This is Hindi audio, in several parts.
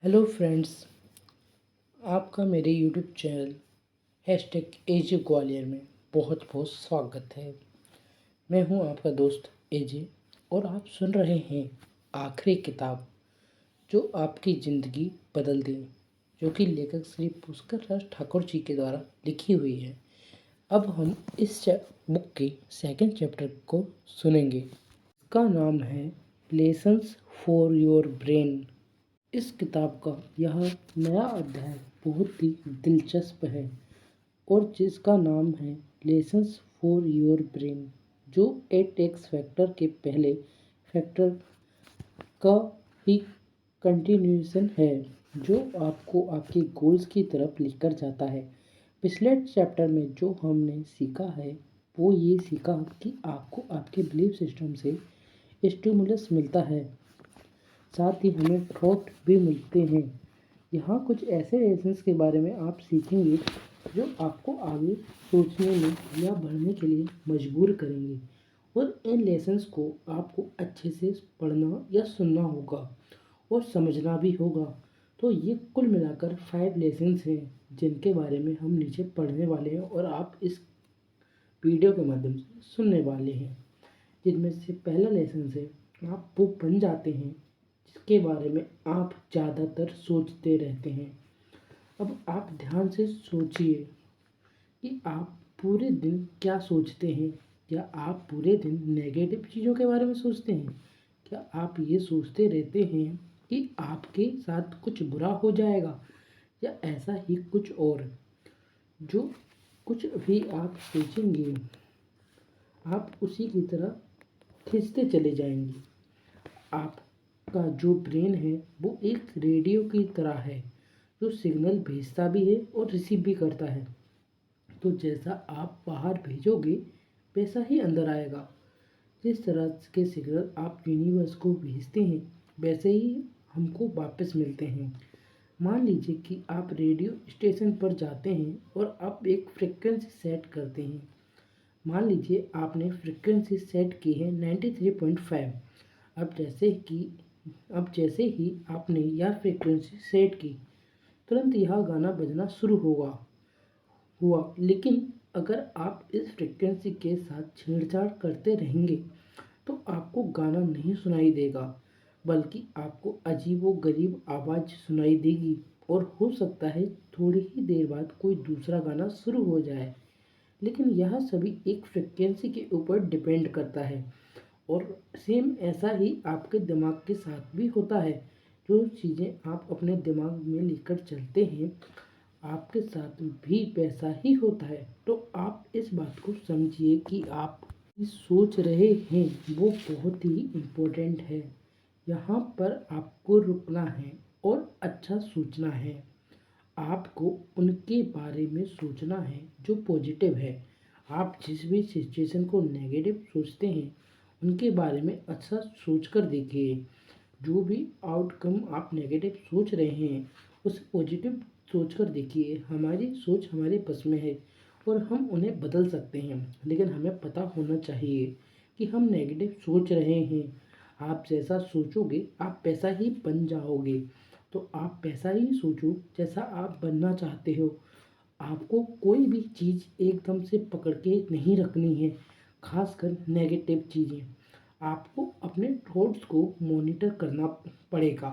हेलो फ्रेंड्स, आपका मेरे यूट्यूब चैनल हैशटैग एजे ग्वालियर में बहुत बहुत स्वागत है। मैं हूं आपका दोस्त एजे और आप सुन रहे हैं आखिरी किताब जो आपकी ज़िंदगी बदल दे, जो कि लेखक श्री पुष्कर राज ठाकुर जी के द्वारा लिखी हुई है। अब हम इस बुक के सेकंड चैप्टर को सुनेंगे। इसका नाम है लेसन्स फॉर योर ब्रेन। इस किताब का यह नया अध्याय बहुत ही दिलचस्प है और जिसका नाम है लेसन्स फॉर योर ब्रेन, जो 8x फैक्टर के पहले फैक्टर का ही कंटिन्यूएशन है, जो आपको आपके गोल्स की तरफ लेकर जाता है। पिछले चैप्टर में जो हमने सीखा है वो ये सीखा कि आपको आपके बिलीफ सिस्टम से स्टिमुलस मिलता है, साथ ही हमें थॉट भी मिलते हैं। यहाँ कुछ ऐसे लेसन्स के बारे में आप सीखेंगे जो आपको आगे सोचने में या बढ़ने के लिए मजबूर करेंगे, और इन लेसन्स को आपको अच्छे से पढ़ना या सुनना होगा और समझना भी होगा। तो ये कुल मिलाकर 5 लेसन्स हैं जिनके बारे में हम नीचे पढ़ने वाले हैं और आप इस वीडियो के माध्यम से सुनने वाले हैं। जिनमें से पहला लेसन है, आप वो बन जाते हैं जिसके बारे में आप ज़्यादातर सोचते रहते हैं। अब आप ध्यान से सोचिए कि आप पूरे दिन क्या सोचते हैं। क्या आप पूरे दिन नेगेटिव चीज़ों के बारे में सोचते हैं? क्या आप ये सोचते रहते हैं कि आपके साथ कुछ बुरा हो जाएगा, या ऐसा ही कुछ और? जो कुछ भी आप सोचेंगे आप उसी की तरह खींचते चले जाएंगे। आपका जो ब्रेन है वो एक रेडियो की तरह है, जो सिग्नल भेजता भी है और रिसीव भी करता है। तो जैसा आप बाहर भेजोगे वैसा ही अंदर आएगा। जिस तरह के सिग्नल आप यूनिवर्स को भेजते हैं वैसे ही हमको वापस मिलते हैं। मान लीजिए कि आप रेडियो स्टेशन पर जाते हैं और आप एक फ्रिक्वेंसी सेट करते हैं। मान लीजिए आपने फ्रिक्वेंसी सेट की है 93.5। अब जैसे ही आपने यह फ्रिक्वेंसी सेट की, तुरंत यह गाना बजना शुरू हुआ। लेकिन अगर आप इस फ्रिक्वेंसी के साथ छेड़छाड़ करते रहेंगे तो आपको गाना नहीं सुनाई देगा, बल्कि आपको अजीबोगरीब आवाज़ सुनाई देगी, और हो सकता है थोड़ी ही देर बाद कोई दूसरा गाना शुरू हो जाए। लेकिन यह सभी एक फ्रिक्वेंसी के ऊपर डिपेंड करता है, और सेम ऐसा ही आपके दिमाग के साथ भी होता है। जो चीज़ें आप अपने दिमाग में लेकर चलते हैं आपके साथ भी वैसा ही होता है। तो आप इस बात को समझिए कि आप सोच रहे हैं वो बहुत ही इम्पोर्टेंट है। यहाँ पर आपको रुकना है और अच्छा सोचना है। आपको उनके बारे में सोचना है जो पॉजिटिव है। आप जिस भी सिचुएशन को नेगेटिव सोचते हैं उनके बारे में अच्छा सोच कर देखिए। जो भी आउटकम आप नेगेटिव सोच रहे हैं उसे पॉजिटिव सोच कर देखिए। हमारी सोच हमारे बस में है और हम उन्हें बदल सकते हैं, लेकिन हमें पता होना चाहिए कि हम नेगेटिव सोच रहे हैं। आप जैसा सोचोगे आप वैसा ही बन जाओगे। तो आप वैसा ही सोचो जैसा आप बनना चाहते हो। आपको कोई भी चीज़ एकदम से पकड़ के नहीं रखनी है, खासकर नेगेटिव चीज़ें। आपको अपने थॉट्स को मॉनिटर करना पड़ेगा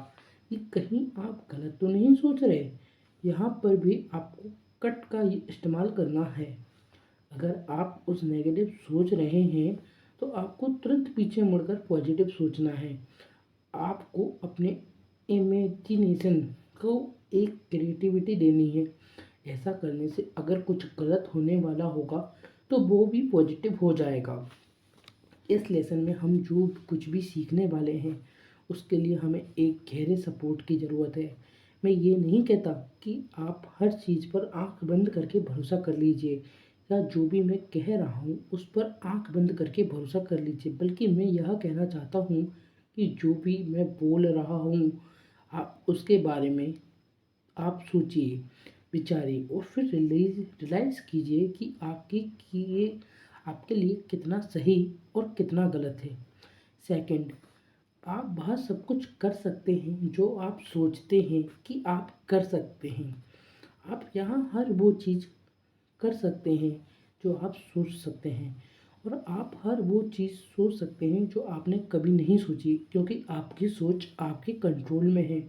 कि कहीं आप गलत तो नहीं सोच रहे। यहाँ पर भी आपको कट का इस्तेमाल करना है। अगर आप उस नेगेटिव सोच रहे हैं तो आपको तुरंत पीछे मुड़कर पॉजिटिव सोचना है। आपको अपने इमेजिनेशन को एक क्रिएटिविटी देनी है। ऐसा करने से अगर कुछ गलत होने वाला होगा तो वो भी पॉजिटिव हो जाएगा। इस लेसन में हम जो कुछ भी सीखने वाले हैं उसके लिए हमें एक गहरे सपोर्ट की ज़रूरत है। मैं ये नहीं कहता कि आप हर चीज़ पर आंख बंद करके भरोसा कर लीजिए, या जो भी मैं कह रहा हूँ उस पर आंख बंद करके भरोसा कर लीजिए, बल्कि मैं यह कहना चाहता हूँ कि जो भी मैं बोल रहा हूँ आप उसके बारे में आप सोचिए, विचारिए और फिर रियलाइज़ कीजिए कि ये आपके लिए कितना सही और कितना गलत है। सेकंड, आप वह सब कुछ कर सकते हैं जो आप सोचते हैं कि आप कर सकते हैं। आप यहाँ हर वो चीज़ कर सकते हैं जो आप सोच सकते हैं, और आप हर वो चीज़ सोच सकते हैं जो आपने कभी नहीं सोची, क्योंकि आपकी सोच आपके कंट्रोल में है।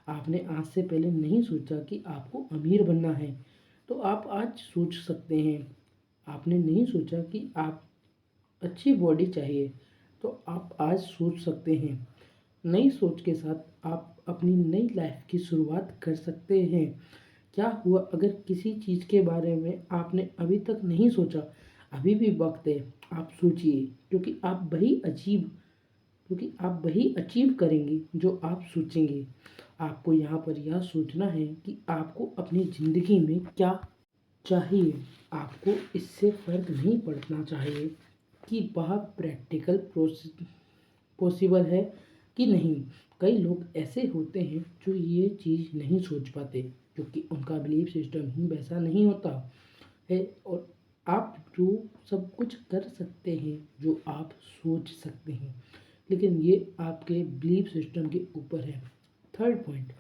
आपने आज से पहले नहीं सोचा कि आपको अमीर बनना है, तो आप आज सोच सकते हैं। आपने नहीं सोचा कि आप अच्छी बॉडी चाहिए, तो आप आज सोच सकते हैं। नई सोच के साथ आप अपनी नई लाइफ की शुरुआत कर सकते हैं। क्या हुआ अगर किसी चीज़ के बारे में आपने अभी तक नहीं सोचा? अभी भी वक्त है, आप सोचिए, क्योंकि आप वही अचीव करेंगे जो आप सोचेंगे। आपको यहाँ पर यह सोचना है कि आपको अपनी ज़िंदगी में क्या चाहिए। आपको इससे फ़र्क नहीं पड़ना चाहिए कि वह प्रैक्टिकल पॉसिबल है कि नहीं। कई लोग ऐसे होते हैं जो ये चीज़ नहीं सोच पाते, क्योंकि उनका बिलीफ सिस्टम ही वैसा नहीं होता है। और आप जो सब कुछ कर सकते हैं, जो आप सोच सकते हैं, लेकिन ये आपके बिलीफ सिस्टम के ऊपर है। थर्ड पॉइंट,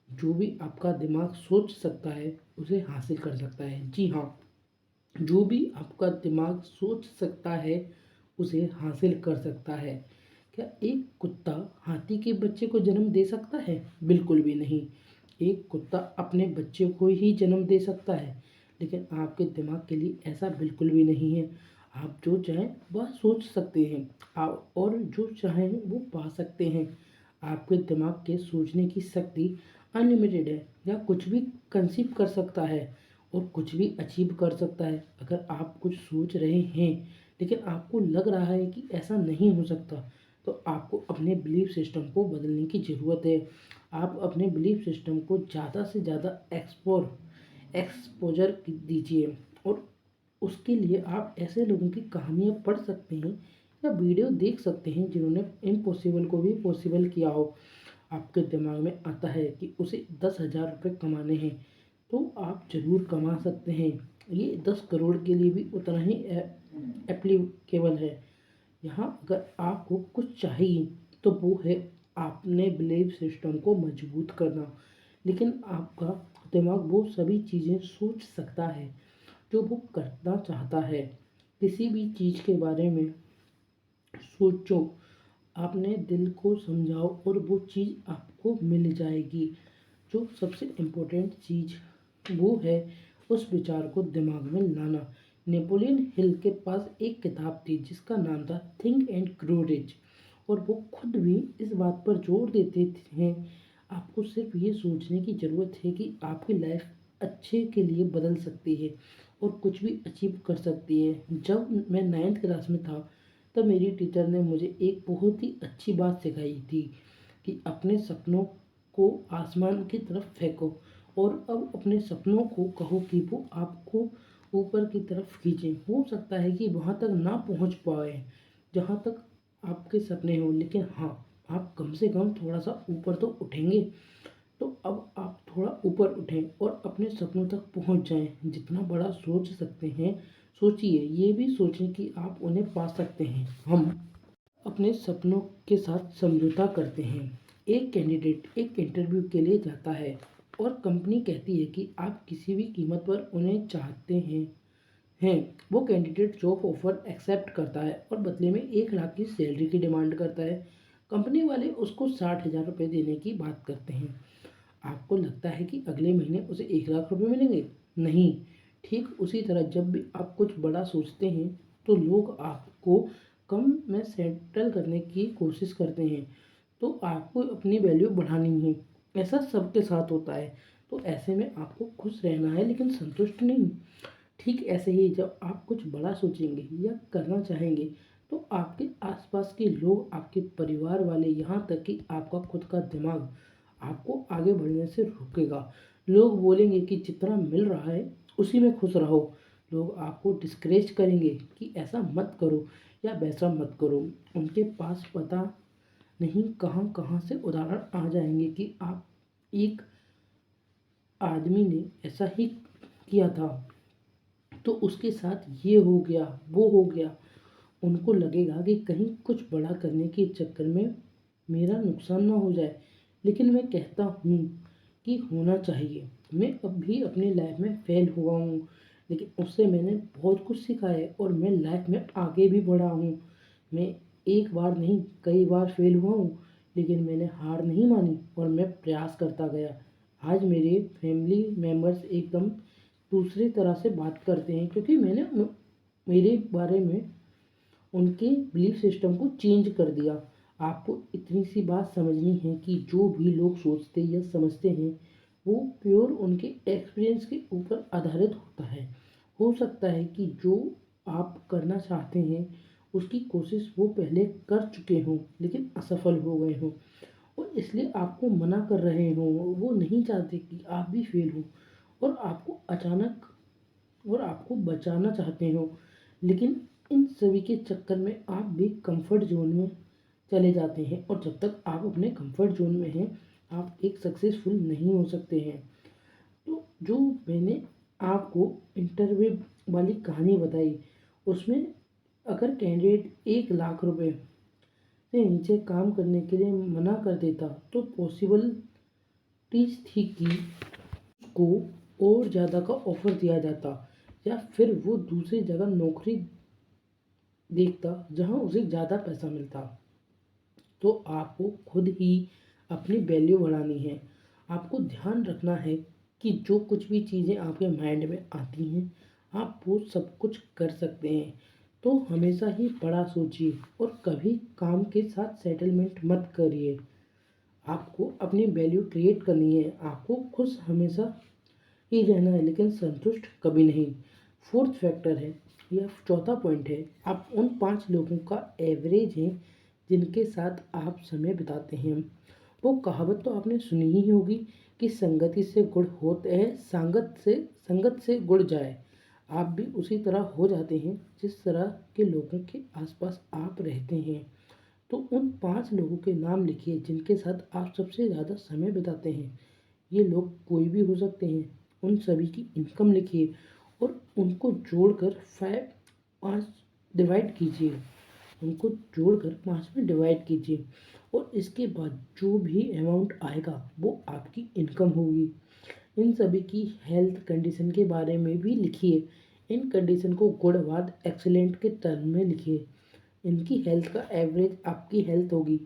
जो भी आपका दिमाग सोच सकता है उसे हासिल कर सकता है। जी हाँ, जो भी आपका दिमाग सोच सकता है उसे हासिल कर सकता है। क्या एक कुत्ता हाथी के बच्चे को जन्म दे सकता है? बिल्कुल भी नहीं। एक कुत्ता अपने बच्चे को ही जन्म दे सकता है, लेकिन आपके दिमाग के लिए ऐसा बिल्कुल भी नहीं है। आप जो चाहें वह सोच सकते हैं, आप और जो चाहें वो पा सकते हैं। आपके दिमाग के सोचने की शक्ति अनलिमिटेड है, या कुछ भी कंसीव कर सकता है और कुछ भी अचीव कर सकता है। अगर आप कुछ सोच रहे हैं लेकिन आपको लग रहा है कि ऐसा नहीं हो सकता, तो आपको अपने बिलीफ सिस्टम को बदलने की ज़रूरत है। आप अपने बिलीफ सिस्टम को ज़्यादा से ज़्यादा एक्सपोजर दीजिए, और उसके लिए आप ऐसे लोगों की कहानियाँ पढ़ सकते हैं या वीडियो देख सकते हैं जिन्होंने इम्पॉसिबल को भी पॉसिबल किया हो। आपके दिमाग में आता है कि उसे 10,000 रुपये कमाने हैं, तो आप ज़रूर कमा सकते हैं। ये 10 करोड़ के लिए भी उतना ही एप्लीकेबल है। यहाँ अगर आपको कुछ चाहिए तो वो है आपने बिलीव सिस्टम को मजबूत करना। लेकिन आपका दिमाग वो सभी चीज़ें सोच सकता है जो वो करना चाहता है। किसी भी चीज़ के बारे में सोचो, अपने दिल को समझाओ, और वो चीज़ आपको मिल जाएगी। जो सबसे इम्पोर्टेंट चीज़ वो है उस विचार को दिमाग में लाना। नेपोलियन हिल के पास एक किताब थी जिसका नाम था थिंक एंड ग्रो रिच, और वो खुद भी इस बात पर जोर देते हैं, आपको सिर्फ ये सोचने की ज़रूरत है कि आपकी लाइफ अच्छे के लिए बदल सकती है और कुछ भी अचीव कर सकती है। जब मैं 9th क्लास में था, तब मेरी टीचर ने मुझे एक बहुत ही अच्छी बात सिखाई थी कि अपने सपनों को आसमान की तरफ फेंको, और अब अपने सपनों को कहो कि वो आपको ऊपर की तरफ खींचें। हो सकता है कि वहाँ तक ना पहुँच पाए जहाँ तक आपके सपने हों, लेकिन हाँ, आप कम से कम थोड़ा सा ऊपर तो उठेंगे। तो अब आप थोड़ा ऊपर उठें और अपने सपनों तक पहुँच जाएं। जितना बड़ा सोच सकते हैं सोचिए, ये भी सोचें कि आप उन्हें पा सकते हैं। हम अपने सपनों के साथ समझौता करते हैं। एक कैंडिडेट एक इंटरव्यू के लिए जाता है और कंपनी कहती है कि आप किसी भी कीमत पर उन्हें चाहते हैं। वो कैंडिडेट जॉब ऑफर एक्सेप्ट करता है और बदले में 1 लाख की सैलरी की डिमांड करता है। कंपनी वाले उसको 60,000 रुपये देने की बात करते हैं। आपको लगता है कि अगले महीने उसे 1 लाख रुपये मिलेंगे? नहीं। ठीक उसी तरह जब भी आप कुछ बड़ा सोचते हैं तो लोग आपको कम में सेटल करने की कोशिश करते हैं, तो आपको अपनी वैल्यू बढ़ानी है। ऐसा सबके साथ होता है, तो ऐसे में आपको खुश रहना है लेकिन संतुष्ट नहीं। ठीक ऐसे ही जब आप कुछ बड़ा सोचेंगे या करना चाहेंगे, तो आपके आसपास के लोग, आपके परिवार वाले, यहाँ तक कि आपका खुद का दिमाग आपको आगे बढ़ने से रोकेगा। लोग बोलेंगे कि जितना मिल रहा है उसी में खुश रहो। लोग आपको डिस्करेज करेंगे कि ऐसा मत करो या वैसा मत करो। उनके पास पता नहीं कहाँ कहाँ से उदाहरण आ जाएंगे कि आप एक आदमी ने ऐसा ही किया था, तो उसके साथ ये हो गया, वो हो गया। उनको लगेगा कि कहीं कुछ बड़ा करने के चक्कर में मेरा नुकसान ना हो जाए, लेकिन मैं कहता हूँ कि होना चाहिए। मैं अब भी अपनी लाइफ में फेल हुआ हूँ, लेकिन उससे मैंने बहुत कुछ सीखा है और मैं लाइफ में आगे भी बढ़ा हूँ। मैं एक बार नहीं कई बार फेल हुआ हूँ, लेकिन मैंने हार नहीं मानी और मैं प्रयास करता गया। आज मेरे फैमिली मेम्बर्स एकदम दूसरी तरह से बात करते हैं, क्योंकि मैंने मेरे बारे में उनके बिलीफ सिस्टम को चेंज कर दिया। आपको इतनी सी बात समझनी है कि जो भी लोग सोचते या समझते हैं, वो प्योर उनके एक्सपीरियंस के ऊपर आधारित होता है। हो सकता है कि जो आप करना चाहते हैं, उसकी कोशिश वो पहले कर चुके हों, लेकिन असफल हो गए हों, और इसलिए आपको मना कर रहे हों। वो नहीं चाहते कि आप भी फेल हो, और आपको बचाना चाहते हो। लेकिन इन सभी के चक्कर में आप भी कंफर्ट जोन में चले जाते हैं, और जब तक आप अपने कंफर्ट जोन में हैं, आप एक सक्सेसफुल नहीं हो सकते हैं। तो जो मैंने आपको इंटरव्यू वाली कहानी बताई, उसमें अगर कैंडिडेट 1 लाख रुपए से नीचे काम करने के लिए मना कर देता, तो पॉसिबिलिटीज थी कि को और ज़्यादा का ऑफर दिया जाता, या फिर वो दूसरी जगह नौकरी देखता जहां उसे ज़्यादा पैसा मिलता। तो आपको खुद ही अपनी वैल्यू बढ़ानी है। आपको ध्यान रखना है कि जो कुछ भी चीज़ें आपके माइंड में आती हैं, आप वो सब कुछ कर सकते हैं। तो हमेशा ही बड़ा सोचिए और कभी काम के साथ सेटलमेंट मत करिए। आपको अपनी वैल्यू क्रिएट करनी है। आपको खुश हमेशा ही रहना है, लेकिन संतुष्ट कभी नहीं। फोर्थ फैक्टर है, या चौथा पॉइंट है, आप उन 5 लोगों का एवरेज हैं जिनके साथ आप समय बिताते हैं। वो कहावत तो आपने सुनी ही होगी कि संगति से गुण होते हैं, संगत से गुण जाए। आप भी उसी तरह हो जाते हैं जिस तरह के लोगों के आसपास आप रहते हैं। तो उन 5 लोगों के नाम लिखिए जिनके साथ आप सबसे ज़्यादा समय बिताते हैं। ये लोग कोई भी हो सकते हैं। उन सभी की इनकम लिखिए और उनको जोड़कर 5 डिवाइड कीजिए। उनको जोड़कर 5 में डिवाइड कीजिए, और इसके बाद जो भी अमाउंट आएगा वो आपकी इनकम होगी। इन सभी की हेल्थ कंडीशन के बारे में भी लिखिए। इन कंडीशन को गुड बाद एक्सीलेंट के टर्म में लिखिए। इनकी हेल्थ का एवरेज आपकी हेल्थ होगी।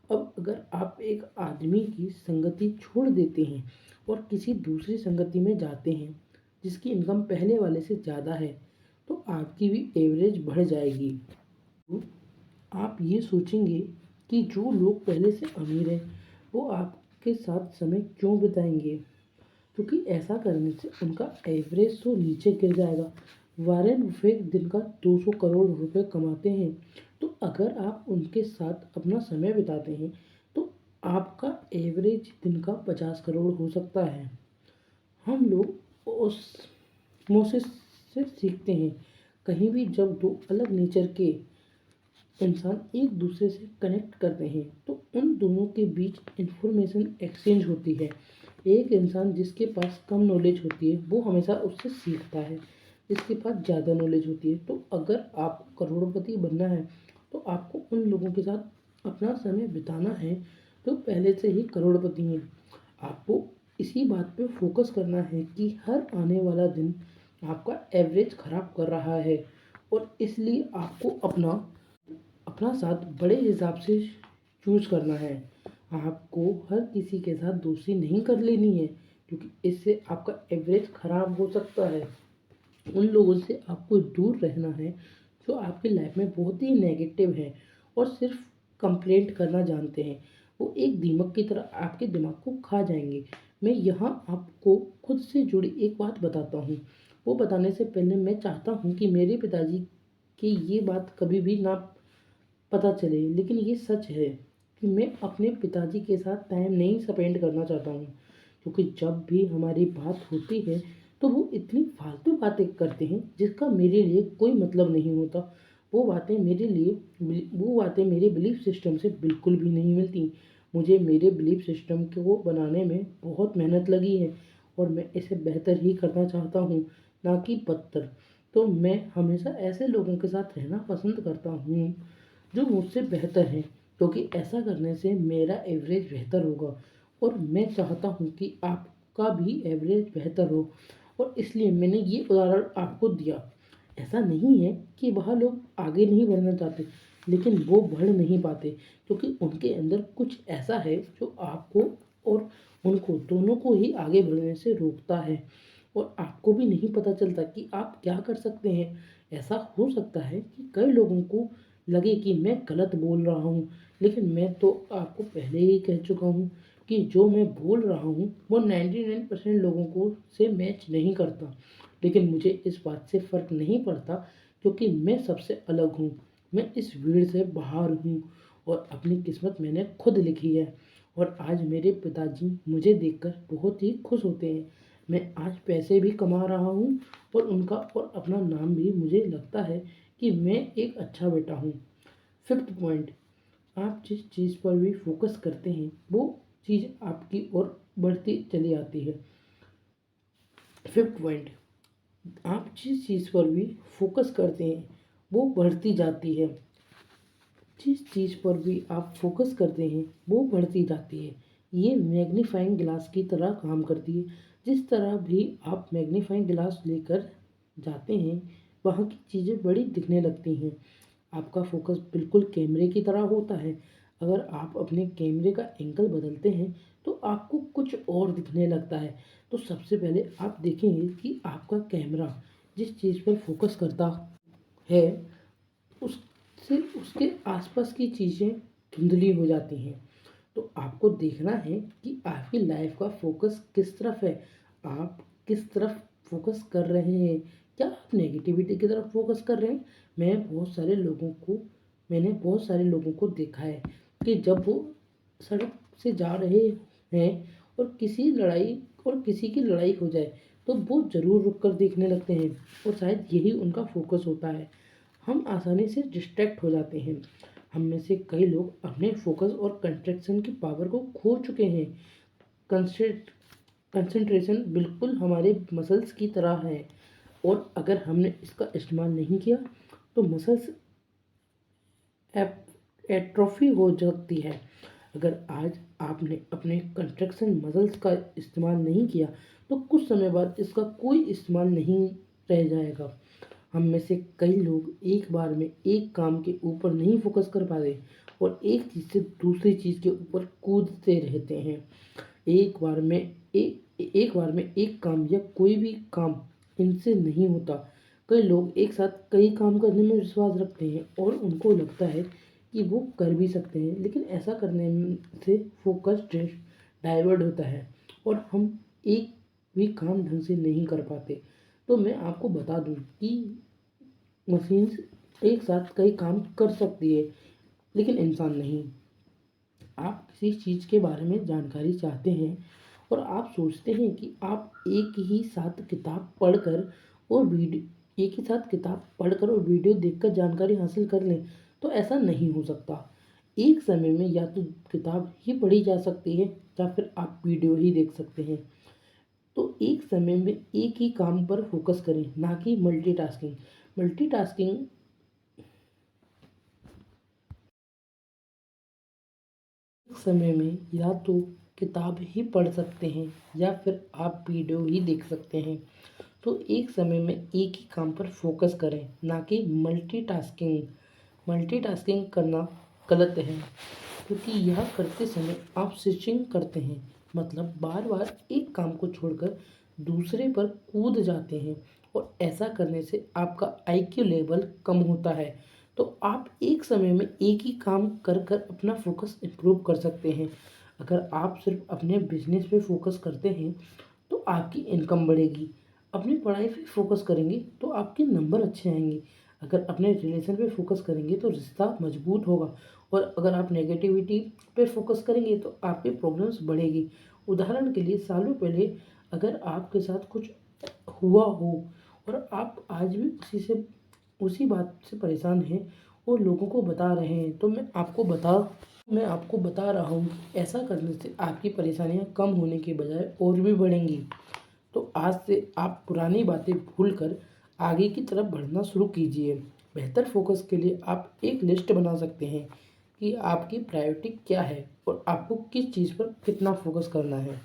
अब अगर आप एक आदमी की संगति छोड़ देते हैं और किसी दूसरी संगति में जाते हैं जिसकी इनकम पहले वाले से ज़्यादा है, तो आपकी भी एवरेज बढ़ जाएगी। तो आप ये सोचेंगे कि जो लोग पहले से अमीर हैं, वो आपके साथ समय क्यों बिताएंगे, क्योंकि ऐसा करने से उनका एवरेज तो नीचे गिर जाएगा। वॉरेन बफेट दिन का 200 करोड़ रुपए कमाते हैं, तो अगर आप उनके साथ अपना समय बिताते हैं, तो आपका एवरेज दिन का 50 करोड़ हो सकता है। हम लोग उस मोसेस से सीखते हैं। कहीं भी जब दो अलग नेचर के इंसान एक दूसरे से कनेक्ट करते हैं, तो उन दोनों के बीच इंफॉर्मेशन एक्सचेंज होती है। एक इंसान जिसके पास कम नॉलेज होती है, वो हमेशा उससे सीखता है जिसके पास ज़्यादा नॉलेज होती है। तो अगर आपको करोड़पति बनना है, तो आपको उन लोगों के साथ अपना समय बिताना है जो पहले से ही करोड़पति हैं। आपको इसी बात पे फोकस करना है कि हर आने वाला दिन आपका एवरेज खराब कर रहा है, और इसलिए आपको अपना अपना साथ बड़े हिसाब से चूज करना है। आपको हर किसी के साथ दोस्ती नहीं कर लेनी है, क्योंकि इससे आपका एवरेज खराब हो सकता है। उन लोगों से आपको दूर रहना है जो आपकी लाइफ में बहुत ही नेगेटिव है और सिर्फ कंप्लेंट करना जानते हैं। वो एक दीमक की तरह आपके दिमाग को खा जाएंगे। मैं यहाँ आपको खुद से जुड़ी एक बात बताता हूँ। वो बताने से पहले मैं चाहता हूँ कि मेरे पिताजी की ये बात कभी भी ना पता चले, लेकिन ये सच है कि मैं अपने पिताजी के साथ टाइम नहीं स्पेंड करना चाहता हूँ, क्योंकि जब भी हमारी बात होती है तो वो इतनी फालतू बातें करते हैं जिसका मेरे लिए कोई मतलब नहीं होता। वो बातें मेरे बिलीफ सिस्टम से बिल्कुल भी नहीं मिलती। मुझे मेरे बिलीफ सिस्टम को बनाने में बहुत मेहनत लगी है, और मैं इसे बेहतर ही करना चाहता हूँ, ना कि बदतर। तो मैं हमेशा ऐसे लोगों के साथ रहना पसंद करता हूँ जो मुझसे बेहतर हैं, क्योंकि ऐसा करने से मेरा एवरेज बेहतर होगा और मैं चाहता हूँ कि आपका भी एवरेज बेहतर हो, और इसलिए मैंने ये उदाहरण आपको दिया। ऐसा नहीं है कि वह लोग आगे नहीं बढ़ना चाहते, लेकिन वो बढ़ नहीं पाते क्योंकि उनके अंदर कुछ ऐसा है जो आपको और उनको दोनों को ही आगे बढ़ने से रोकता है, और आपको भी नहीं पता चलता कि आप क्या कर सकते हैं। ऐसा हो सकता है कि कई लोगों को लगे कि मैं गलत बोल रहा हूँ, लेकिन मैं तो आपको पहले ही कह चुका हूँ कि जो मैं बोल रहा हूँ वो 99% लोगों को से मैच नहीं करता, लेकिन मुझे इस बात से फ़र्क नहीं पड़ता क्योंकि मैं सबसे अलग हूँ। मैं इस भीड़ से बाहर हूँ और अपनी किस्मत मैंने खुद लिखी है, और आज मेरे पिताजी मुझे देखकर बहुत ही खुश होते हैं। मैं आज पैसे भी कमा रहा हूँ और उनका और अपना नाम भी, मुझे लगता है कि मैं एक अच्छा बेटा हूँ। फिफ्थ पॉइंट, आप जिस चीज़ पर भी फोकस करते हैं वो चीज़ आपकी ओर बढ़ती चली आती है। फिफ्थ पॉइंट, आप जिस चीज़ पर भी फोकस करते हैं वो बढ़ती जाती है। जिस चीज़ पर भी आप फोकस करते हैं वो बढ़ती जाती है। ये मैग्नीफाइंग ग्लास की तरह काम करती है। जिस तरह भी आप मैग्नीफाइंग ग्लास लेकर जाते हैं वहाँ की चीज़ें बड़ी दिखने लगती हैं। आपका फोकस बिल्कुल कैमरे की तरह होता है। अगर आप अपने कैमरे का एंगल बदलते हैं तो आपको कुछ और दिखने लगता है। तो सबसे पहले आप देखेंगे कि आपका कैमरा जिस चीज़ पर फोकस करता है उससे उसके आसपास की चीज़ें धुंधली हो जाती हैं। तो आपको देखना है कि आपकी लाइफ का फोकस किस तरफ है, आप किस तरफ फोकस कर रहे हैं। क्या आप नेगेटिविटी की तरफ फोकस कर रहे हैं? मैंने बहुत सारे लोगों को देखा है कि जब वो सड़क से जा रहे हैं और किसी की लड़ाई हो जाए तो वो ज़रूर रुक कर देखने लगते हैं, और शायद यही उनका फोकस होता है। हम आसानी से डिस्ट्रैक्ट हो जाते हैं। हम में से कई लोग अपने फोकस और कंसंट्रेशन की पावर को खो चुके हैं। कंसेंट कंसंट्रेशन बिल्कुल हमारे मसल्स की तरह है, और अगर हमने इसका इस्तेमाल नहीं किया तो मसल्स एट्रोफी हो सकती है। अगर आज आपने अपने कंस्ट्रक्शन मसल्स का इस्तेमाल नहीं किया तो कुछ समय बाद इसका कोई इस्तेमाल नहीं रह जाएगा। हम में से कई लोग एक बार में एक काम के ऊपर नहीं फोकस कर पाते और एक चीज़ से दूसरी चीज़ के ऊपर कूदते रहते हैं। एक बार में एक काम या कोई भी काम इनसे नहीं होता। कई लोग एक साथ कई काम करने में विश्वास रखते हैं और उनको लगता है कि वो कर भी सकते हैं, लेकिन ऐसा करने से फोकस डाइवर्ट होता है और हम एक भी काम ढंग से नहीं कर पाते। तो मैं आपको बता दूं कि मशीन्स एक साथ कई काम कर सकती है, लेकिन इंसान नहीं। आप किसी चीज़ के बारे में जानकारी चाहते हैं और आप सोचते हैं कि आप एक ही साथ किताब पढ़कर और वीडियो देखकर जानकारी हासिल कर लें, तो ऐसा नहीं हो सकता। एक समय में या तो किताब ही पढ़ी जा सकती है या फिर आप वीडियो ही देख सकते हैं। तो एक समय में एक ही काम पर फोकस करें, ना कि मल्टीटास्किंग। मल्टीटास्किंग एक समय में या तो किताब ही पढ़ सकते हैं या फिर आप वीडियो ही देख सकते हैं। तो एक समय में एक ही काम पर फोकस करें, ना कि मल्टीटास्किंग। मल्टीटास्किंग करना गलत है क्योंकि यह करते समय आप स्विचिंग करते हैं, मतलब बार बार एक काम को छोड़कर दूसरे पर कूद जाते हैं, और ऐसा करने से आपका आईक्यू लेवल कम होता है। तो आप एक समय में एक ही काम कर कर अपना फोकस इम्प्रूव कर सकते हैं। अगर आप सिर्फ अपने बिजनेस पे फोकस करते हैं तो आपकी इनकम बढ़ेगी। अपनी पढ़ाई पे फोकस करेंगे तो आपके नंबर अच्छे आएंगे। अगर अपने रिलेशन पे फोकस करेंगे तो रिश्ता मजबूत होगा, और अगर आप नेगेटिविटी पे फोकस करेंगे तो आपकी प्रॉब्लम्स बढ़ेगी। उदाहरण के लिए, सालों पहले अगर आपके साथ कुछ हुआ हो और आप आज भी उसी बात से परेशान हैं और लोगों को बता रहे हैं, तो मैं आपको बता रहा हूँ कि ऐसा करने से आपकी परेशानियाँ कम होने के बजाय और भी बढ़ेंगी। तो आज से आप पुरानी बातें भूलकर आगे की तरफ बढ़ना शुरू कीजिए। बेहतर फोकस के लिए आप एक लिस्ट बना सकते हैं कि आपकी प्रायोरिटी क्या है और आपको किस चीज़ पर कितना फोकस करना है।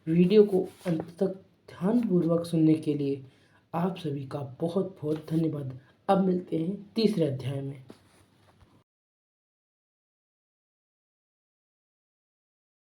वीडियो को अंत तक ध्यानपूर्वक सुनने के लिए आप सभी का बहुत बहुत धन्यवाद। अब मिलते हैं तीसरे अध्याय में।